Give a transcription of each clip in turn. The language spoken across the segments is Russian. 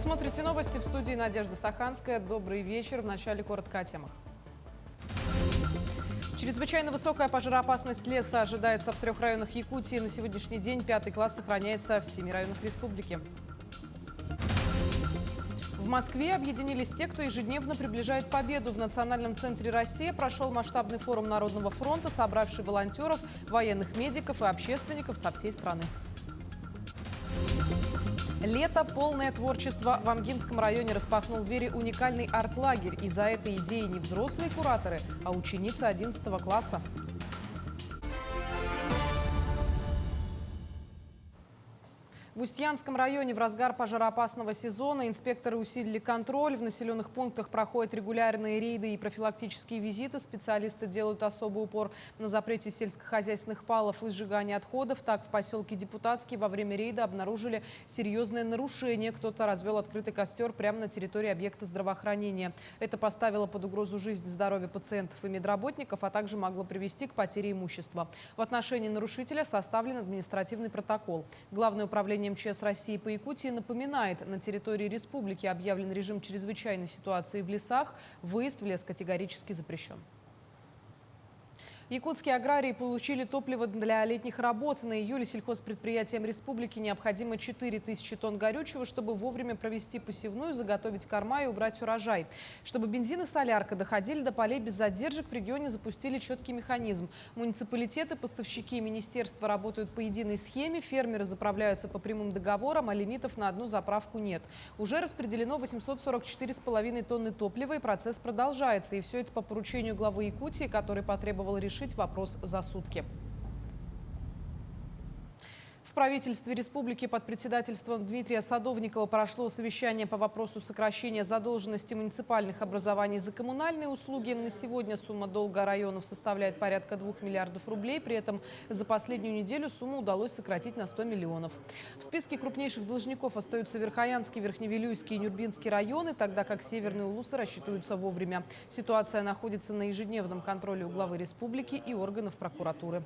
Вы смотрите новости, в студии Надежда Саханская. Добрый вечер. В начале коротко о темах. Чрезвычайно высокая пожароопасность леса ожидается в 3 районах Якутии. На сегодняшний день 5 класс сохраняется в 7 районах республики. В Москве объединились те, кто ежедневно приближает победу. В Национальном центре «Россия» прошел масштабный форум Народного фронта, собравший волонтеров, военных медиков и общественников со всей страны. Лето, полное творчество. В Амгинском районе распахнул двери уникальный арт-лагерь. И за этой идеей не взрослые кураторы, а ученицы 11 класса. В Устьянском районе в разгар пожароопасного сезона инспекторы усилили контроль. В населенных пунктах проходят регулярные рейды и профилактические визиты. Специалисты делают особый упор на запрете сельскохозяйственных палов и сжигания отходов. Так, в поселке Депутатский во время рейда обнаружили серьезное нарушение. Кто-то развел открытый костер прямо на территории объекта здравоохранения. Это поставило под угрозу жизнь и здоровье пациентов и медработников, а также могло привести к потере имущества. В отношении нарушителя составлен административный протокол. Главное управление МЧС России по Якутии напоминает, на территории республики объявлен режим чрезвычайной ситуации в лесах. Выезд в лес категорически запрещен. Якутские аграрии получили топливо для летних работ. На июль сельхозпредприятиям республики необходимо 4000 тонн горючего, чтобы вовремя провести посевную, заготовить корма и убрать урожай. Чтобы бензин и солярка доходили до полей без задержек, в регионе запустили четкий механизм. Муниципалитеты, поставщики и министерства работают по единой схеме, фермеры заправляются по прямым договорам, а лимитов на одну заправку нет. Уже распределено 844,5 тонны топлива, и процесс продолжается. И все это по поручению главы Якутии, который потребовал решить вопрос за сутки. В правительстве республики под председательством Дмитрия Садовникова прошло совещание по вопросу сокращения задолженности муниципальных образований за коммунальные услуги. На сегодня сумма долга районов составляет порядка 2 миллиардов рублей. При этом за последнюю неделю сумму удалось сократить на 100 миллионов. В списке крупнейших должников остаются Верхоянский, Верхневилюйский и Нюрбинский районы, тогда как Северные Улусы рассчитываются вовремя. Ситуация находится на ежедневном контроле у главы республики и органов прокуратуры.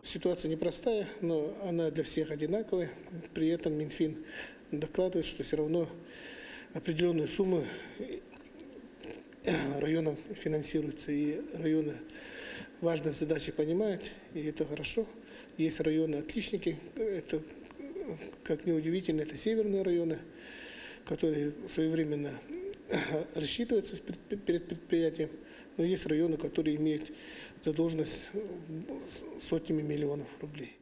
Ситуация непростая, но она для всех одинаковая. При этом Минфин докладывает, что все равно определенные суммы районам финансируются. И районы важность задачи понимают, и это хорошо. Есть районы-отличники, это, как ни удивительно, это северные районы, которые своевременно рассчитываются перед предприятием. Но есть районы, которые имеют задолженность сотнями миллионов рублей.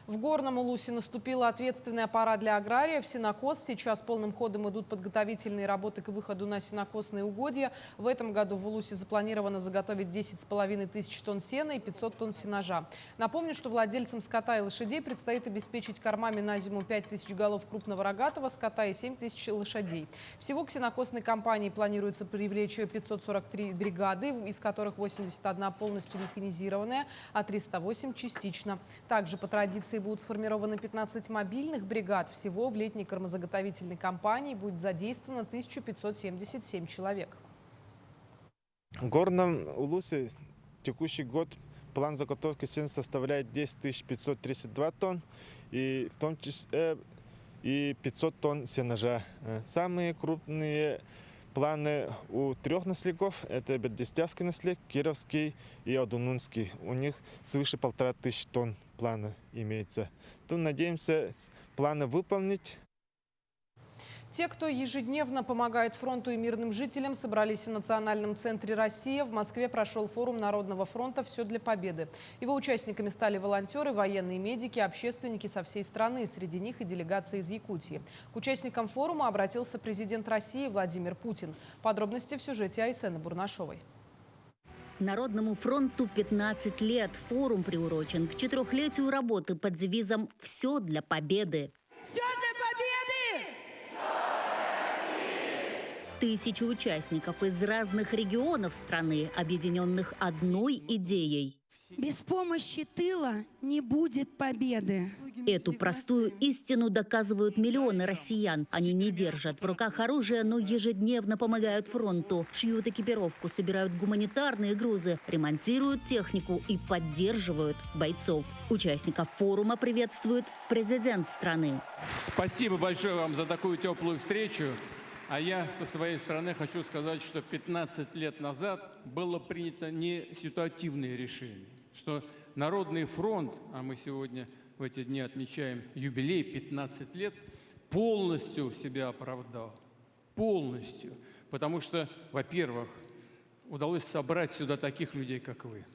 В Горном Улусе наступила ответственная пора для аграриев. Сенокос. Сейчас полным ходом идут подготовительные работы к выходу на сенокосные угодья. В этом году в Улусе запланировано заготовить 10,5 тысяч тонн сена и 500 тонн сенажа. Напомню, что владельцам скота и лошадей предстоит обеспечить кормами на зиму 5 тысяч голов крупного рогатого скота и 7 тысяч лошадей. Всего к сенокосной кампании планируется привлечь 543 бригады, из которых 81 полностью механизированная, а 308 частично. Также по традиции будут сформированы 15 мобильных бригад. Всего в летней кормозаготовительной кампании будет задействовано 1577 человек. В Горном Улусе текущий год план заготовки сена составляет 10 532 тонн, и в том числе и 500 тонн сенажа. Самые крупные планы у 3 наследников – это Бердистянский наследник, Кировский и Адунунский. У них свыше 1500 тонн плана имеется. То надеемся планы выполнить. Те, кто ежедневно помогает фронту и мирным жителям, собрались в Национальном центре «Россия». В Москве прошел форум Народного фронта «Все для победы». Его участниками стали волонтеры, военные медики, общественники со всей страны. Среди них и делегация из Якутии. К участникам форума обратился президент России Владимир Путин. Подробности в сюжете Айсены Бурнашовой. Народному фронту 15 лет. Форум приурочен к 4-летию работы под девизом «Все для победы». Все для победы! Тысячи участников из разных регионов страны, объединенных одной идеей. Без помощи тыла не будет победы. Эту простую истину доказывают миллионы россиян. Они не держат в руках оружие, но ежедневно помогают фронту. Шьют экипировку, собирают гуманитарные грузы, ремонтируют технику и поддерживают бойцов. Участников форума приветствует президент страны. Спасибо большое вам за такую теплую встречу. А я со своей стороны хочу сказать, что 15 лет назад было принято не ситуативное решение, что Народный фронт, а мы сегодня в эти дни отмечаем юбилей 15 лет, полностью себя оправдал. Полностью. Потому что, во-первых, удалось собрать сюда таких людей, как вы.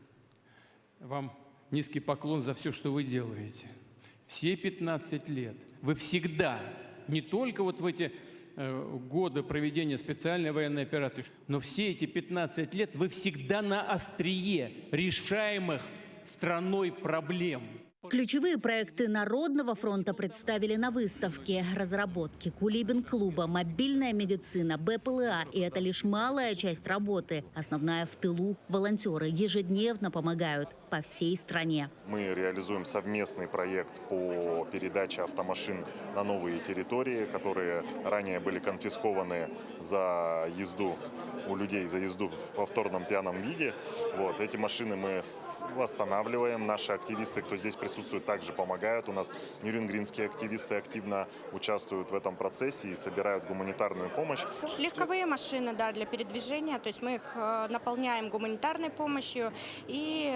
Вам низкий поклон за все, что вы делаете. Все 15 лет вы всегда, не только вот в эти годы проведения специальной военной операции, но все эти 15 лет вы всегда на острие решаемых страной проблем. Ключевые проекты Народного фронта представили на выставке. Разработки Кулибин-клуба, мобильная медицина, БПЛА. И это лишь малая часть работы. Основная в тылу. Волонтеры ежедневно помогают по всей стране. Мы реализуем совместный проект по передаче автомашин на новые территории, которые ранее были конфискованы за езду у людей, за езду в повторном пьяном виде. Вот. Эти машины мы восстанавливаем. Наши активисты, кто здесь присутствует, также помогают. У нас нюрнбергские активисты активно участвуют в этом процессе и собирают гуманитарную помощь. Легковые машины, да, для передвижения, то есть мы их наполняем гуманитарной помощью, и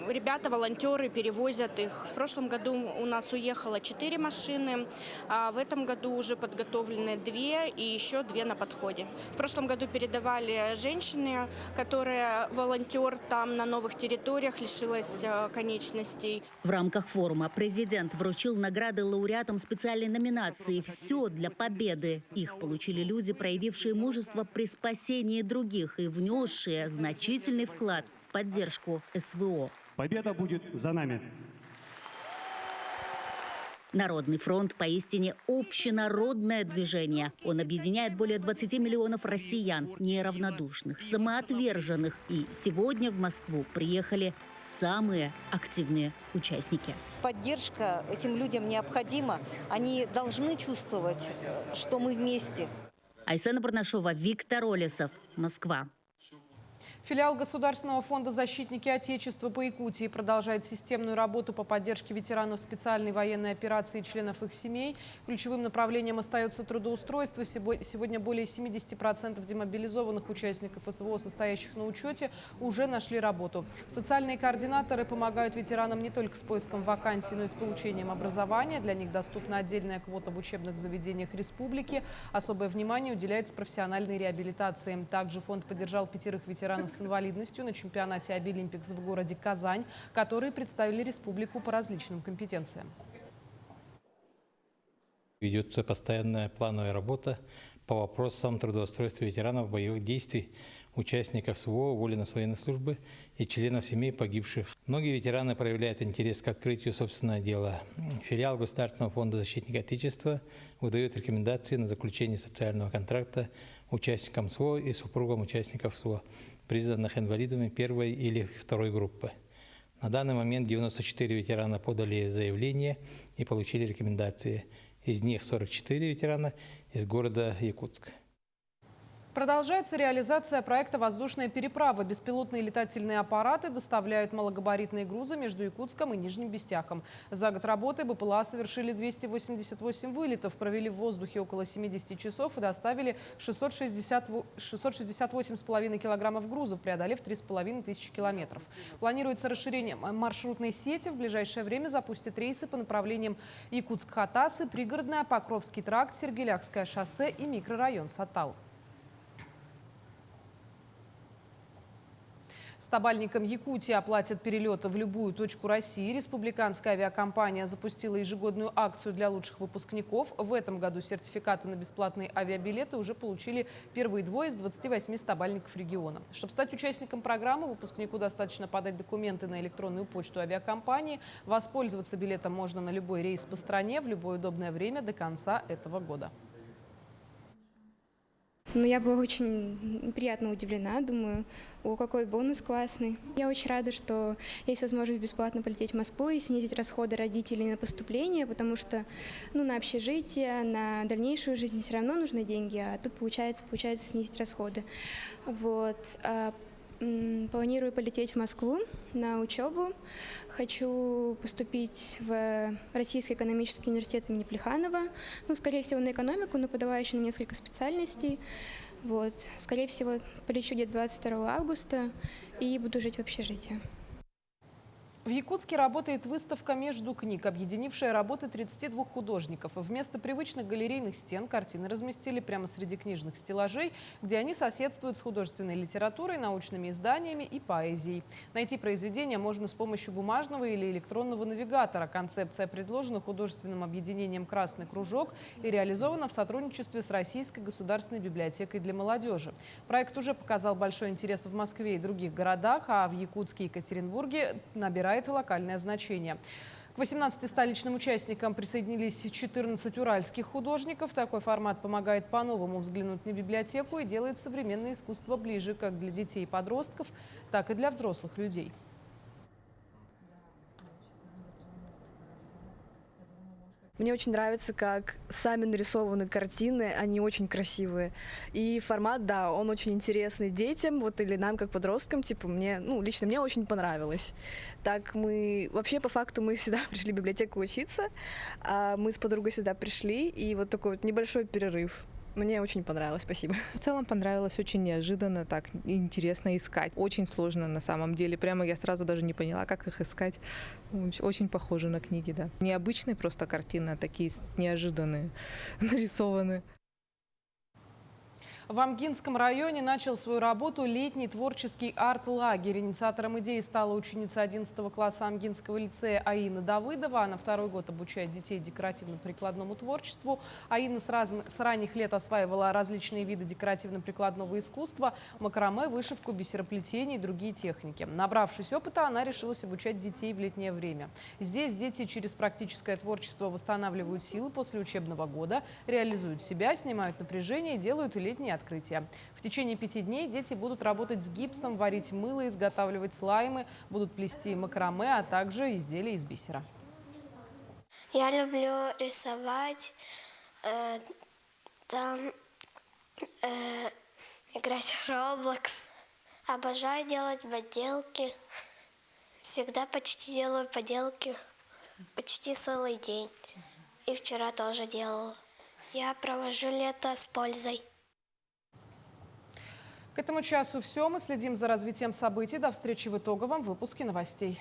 ребята, волонтеры перевозят их. В прошлом году у нас уехало 4 машины, а в этом году уже подготовлены 2 и еще 2 на подходе. В прошлом году передавали женщины, которая волонтер там на новых территориях, лишилась конечностей. В рамках форума президент вручил награды лауреатам специальной номинации «Все для победы». Их получили люди, проявившие мужество при спасении других и внесшие значительный вклад в поддержку СВО. Победа будет за нами. Народный фронт поистине общенародное движение. Он объединяет более 20 миллионов россиян, неравнодушных, самоотверженных. И сегодня в Москву приехали самые активные участники. Поддержка этим людям необходима. Они должны чувствовать, что мы вместе. Айсена Барнашова, Виктор Олесов, Москва. Филиал Государственного фонда «Защитники Отечества» по Якутии продолжает системную работу по поддержке ветеранов специальной военной операции и членов их семей. Ключевым направлением остается трудоустройство. Сегодня более 70% демобилизованных участников СВО, состоящих на учете, уже нашли работу. Социальные координаторы помогают ветеранам не только с поиском вакансий, но и с получением образования. Для них доступна отдельная квота в учебных заведениях республики. Особое внимание уделяется профессиональной реабилитации. Также фонд поддержал 5 ветеранов с инвалидностью на чемпионате Обилимпикс в городе Казань, которые представили республику по различным компетенциям. Ведется постоянная плановая работа по вопросам трудоустройства ветеранов боевых действий, участников СВО, уволенных с военной службы и членов семей погибших. Многие ветераны проявляют интерес к открытию собственного дела. Филиал Государственного фонда «Защитники Отечества» выдает рекомендации на заключение социального контракта участникам СВО и супругам участников СВО, признанных инвалидами первой или второй группы. На данный момент 94 ветерана подали заявление и получили рекомендации. Из них 44 ветерана из города Якутск. Продолжается реализация проекта «Воздушная переправа». Беспилотные летательные аппараты доставляют малогабаритные грузы между Якутском и Нижним Бестяком. За год работы БПЛА совершили 288 вылетов, провели в воздухе около 70 часов и доставили 668,5 килограммов грузов, преодолев 3500 километров. Планируется расширение маршрутной сети. В ближайшее время запустят рейсы по направлениям Якутск-Хатасы, Пригородная, Покровский тракт, Сергеляхское шоссе и микрорайон Сатал. Стабальникам Якутии оплатят перелеты в любую точку России. Республиканская авиакомпания запустила ежегодную акцию для лучших выпускников. В этом году сертификаты на бесплатные авиабилеты уже получили первые 2 из 28 стабальников региона. Чтобы стать участником программы, выпускнику достаточно подать документы на электронную почту авиакомпании. Воспользоваться билетом можно на любой рейс по стране в любое удобное время до конца этого года. Ну, я была очень приятно удивлена, думаю, о, какой бонус классный. Я очень рада, что есть возможность бесплатно полететь в Москву и снизить расходы родителей на поступление, потому что на общежитие, на дальнейшую жизнь все равно нужны деньги, а тут получается снизить расходы. Вот. Планирую полететь в Москву на учебу. Хочу поступить в Российский экономический университет имени Плеханова. Скорее всего, на экономику, но подала еще на несколько специальностей. Вот. Скорее всего, полечу где-то 22 августа и буду жить в общежитии. В Якутске работает выставка «Между книг», объединившая работы 32 художников. Вместо привычных галерейных стен картины разместили прямо среди книжных стеллажей, где они соседствуют с художественной литературой, научными изданиями и поэзией. Найти произведения можно с помощью бумажного или электронного навигатора. Концепция предложена художественным объединением «Красный кружок» и реализована в сотрудничестве с Российской государственной библиотекой для молодежи. Проект уже показал большой интерес в Москве и других городах, а в Якутске и Екатеринбурге набирает локальное значение. К 18 столичным участникам присоединились 14 уральских художников. Такой формат помогает по-новому взглянуть на библиотеку и делает современное искусство ближе как для детей и подростков, так и для взрослых людей. Мне очень нравится, как сами нарисованы картины, они очень красивые. И формат, да, он очень интересный детям, или нам, как подросткам, лично мне очень понравилось. Так вообще, по факту, мы сюда пришли в библиотеку учиться, а мы с подругой сюда пришли, и такой небольшой перерыв. Мне очень понравилось, спасибо. В целом понравилось, очень неожиданно, так интересно искать. Очень сложно на самом деле. Прямо я сразу даже не поняла, как их искать. Очень похожи на книги, да. Необычные просто картины, а такие неожиданные, нарисованные. В Амгинском районе начал свою работу летний творческий арт-лагерь. Инициатором идеи стала ученица 11 класса Амгинского лицея Аина Давыдова. Она второй год обучает детей декоративно-прикладному творчеству. Аина с ранних лет осваивала различные виды декоративно-прикладного искусства, макраме, вышивку, бисероплетение и другие техники. Набравшись опыта, она решилась обучать детей в летнее время. Здесь дети через практическое творчество восстанавливают силы после учебного года, реализуют себя, снимают напряжение и делают летние открытия. В течение 5 дней дети будут работать с гипсом, варить мыло, изготавливать слаймы, будут плести макраме, а также изделия из бисера. Я люблю рисовать, играть в Roblox. Обожаю делать поделки. Всегда почти делаю поделки, почти целый день. И вчера тоже делала. Я провожу лето с пользой. К этому часу все. Мы следим за развитием событий. До встречи в итоговом выпуске новостей.